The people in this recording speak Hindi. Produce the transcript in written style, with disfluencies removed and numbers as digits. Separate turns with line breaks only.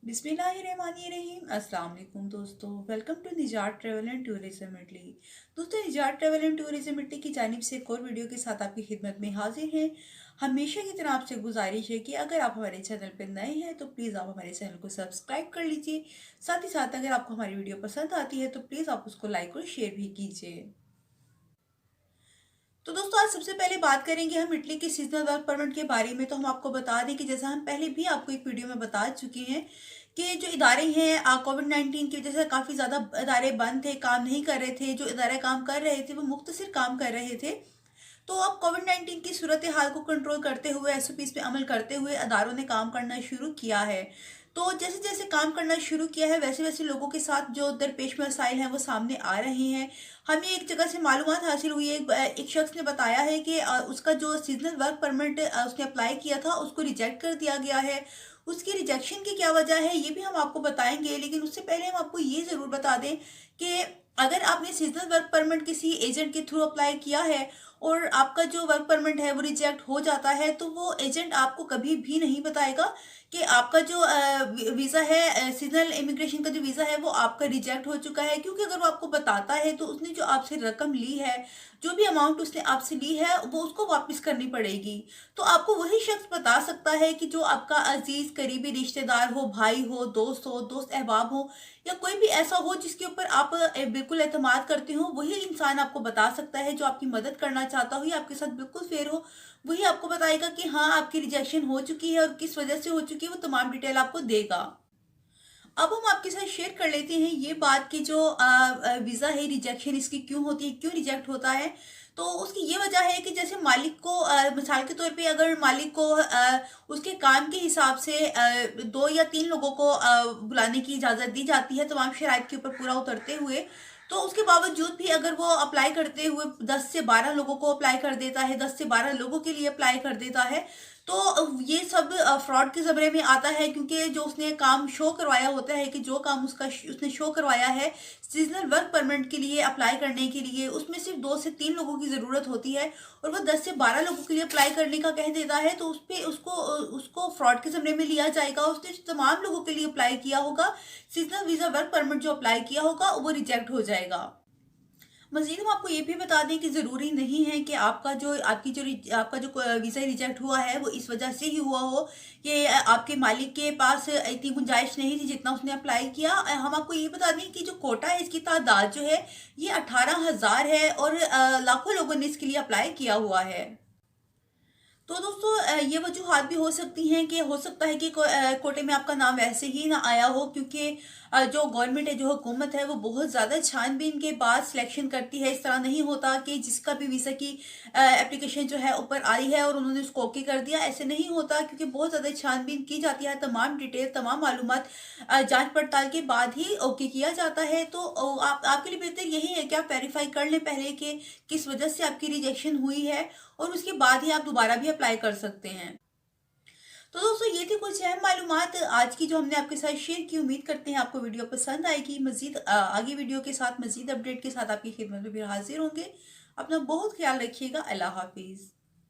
बिस्मिल्लाहिर्रहमानिर्रहीम। अस्सलाम वालेकुम दोस्तों, वेलकम टू निजात ट्रैवल एंड टूरिज्म इटली। दोस्तों, निजात ट्रैवल एंड टूरिज्म इटली की जानिब से एक और वीडियो के साथ आपकी खिदमत में हाजिर हैं। हमेशा की तरह आपसे गुजारिश है कि अगर आप हमारे चैनल पर नए हैं तो प्लीज़ आप हमारे चैनल को सब्सक्राइब कर लीजिए। साथ ही साथ अगर आपको हमारी वीडियो पसंद आती है तो प्लीज़ आप उसको लाइक और शेयर भी कीजिए। तो दोस्तों, आज सबसे पहले बात करेंगे हम इटली के सीजनल वर्क परमिट के बारे में। तो हम आपको बता दें कि जैसा हम पहले भी आपको एक वीडियो में बता चुके हैं कि जो इदारे हैं कोविड-19 की वजह से काफ़ी ज़्यादा इदारे बंद थे, काम नहीं कर रहे थे। जो इदारे काम कर रहे थे वो मुख्तसर काम कर रहे थे। तो अब कोविड-19 की सूरत हाल को कंट्रोल करते हुए एसओपीज़ पे अमल करते हुए अदारों ने काम करना शुरू किया है। तो जैसे-जैसे काम करना शुरू किया है वैसे-वैसे लोगों के साथ जो दरपेश मसाइल हैं वो सामने आ रहे हैं। हमें एक जगह से मालूमात हासिल हुई है, एक शख्स ने बताया है कि उसका जो सीज़नल वर्क परमिट उसने अप्लाई किया था उसको रिजेक्ट कर दिया गया है। उसकी रिजेक्शन की क्या वजह है ये भी हम आपको बताएँगे, लेकिन उससे पहले हम आपको ये ज़रूर बता दें कि अगर आपने सीज़नल वर्क परमिट किसी एजेंट के थ्रू अप्लाई किया है और आपका जो वर्क परमिट है वो रिजेक्ट हो जाता है, तो वो एजेंट आपको कभी भी नहीं बताएगा कि आपका जो वीज़ा है, सीजनल इमिग्रेशन का जो वीज़ा है वो आपका रिजेक्ट हो चुका है। क्योंकि अगर वो आपको बताता है तो उसने जो आपसे रकम ली है, जो भी अमाउंट उसने आपसे ली है वो उसको वापस करनी पड़ेगी। तो आपको वही शख्स बता सकता है कि जो आपका अजीज करीबी रिश्तेदार हो, भाई हो, दोस्त अहबाब हो, या कोई भी ऐसा हो जिसके ऊपर आप बिल्कुल एतमाद करते हो, वही इंसान आपको बता सकता है। जो आपकी मदद करना चाहता हो या आपके साथ बिल्कुल फेयर हो, वही आपको बताएगा कि हाँ, आपकी रिजेक्शन हो चुकी है और किस वजह से हो चुकी है, वो तमाम डिटेल आपको देगा। अब हम आपके साथ शेयर कर लेते हैं ये बात कि जो वीज़ा है रिजेक्शन इसकी क्यों होती है, क्यों रिजेक्ट होता है। तो उसकी ये वजह है कि जैसे मालिक को मिसाल के तौर पे अगर मालिक को उसके काम के हिसाब से 2 या 3 लोगों को बुलाने की इजाज़त दी जाती है तमाम शराइत के ऊपर पूरा उतरते हुए, तो उसके बावजूद भी अगर वो अप्लाई करते हुए 10 से 12 लोगों को अप्लाई कर देता है, 10 से 12 लोगों के लिए अप्लाई कर देता है, तो ये सब फ्रॉड के ज़मरे में आता है। क्योंकि जो उसने काम शो करवाया होता है कि जो काम उसने शो करवाया है सीज़नल वर्क परमिट के लिए अप्लाई करने के लिए, उसमें सिर्फ 2 से 3 लोगों की ज़रूरत होती है और वो 10 से 12 लोगों के लिए अप्लाई करने का कह देता है, तो उसपे उसको फ्रॉड के ज़मरे में लिया जाएगा। उसने तमाम लोगों के लिए अप्लाई किया होगा, सीज़नल वीज़ा वर्क परमिट जो अप्लाई किया होगा वो रिजेक्ट हो जाएगा। मज़ीद हम आपको ये भी बता दें कि ज़रूरी नहीं है कि आपका जो वीज़ा रिजेक्ट हुआ है वो इस वजह से ही हुआ हो कि आपके मालिक के पास इतनी गुंजाइश नहीं थी जितना उसने अप्लाई किया। हम आपको ये बता दें कि जो कोटा है इसकी तादाद जो है ये 18,000 है और लाखों लोगों ने इसके लिए अप्लाई किया हुआ है। तो दोस्तों, ये वजूहात भी हो सकती हैं कि हो सकता है कि कोटे में आपका नाम वैसे ही ना आया हो, क्योंकि जो गवर्नमेंट है, जो हुकूमत है, वो बहुत ज़्यादा छानबीन के बाद सिलेक्शन करती है। इस तरह नहीं होता कि जिसका भी वीज़ा की एप्लीकेशन जो है ऊपर आई है और उन्होंने उसको ओके कर दिया, ऐसे नहीं होता। क्योंकि बहुत ज़्यादा छानबीन की जाती है, तमाम डिटेल तमाम मालूमात जांच पड़ताल के बाद ही ओके किया जाता है। तो आपके लिए बेहतर यही है कि आप वेरीफाई कर लें पहले कि किस वजह से आपकी रिजेक्शन हुई है, और उसके बाद ही आप दोबारा भी अप्लाई कर सकते हैं। तो दोस्तों, ये थी कुछ अहम मालूमात आज की जो हमने आपके साथ शेयर की। उम्मीद करते हैं आपको वीडियो पसंद आएगी। मजीद आगे वीडियो के साथ, मजीद अपडेट के साथ आपकी खिदमत में फिर हाजिर होंगे। अपना बहुत ख्याल रखिएगा। अल्लाह हाफिज़।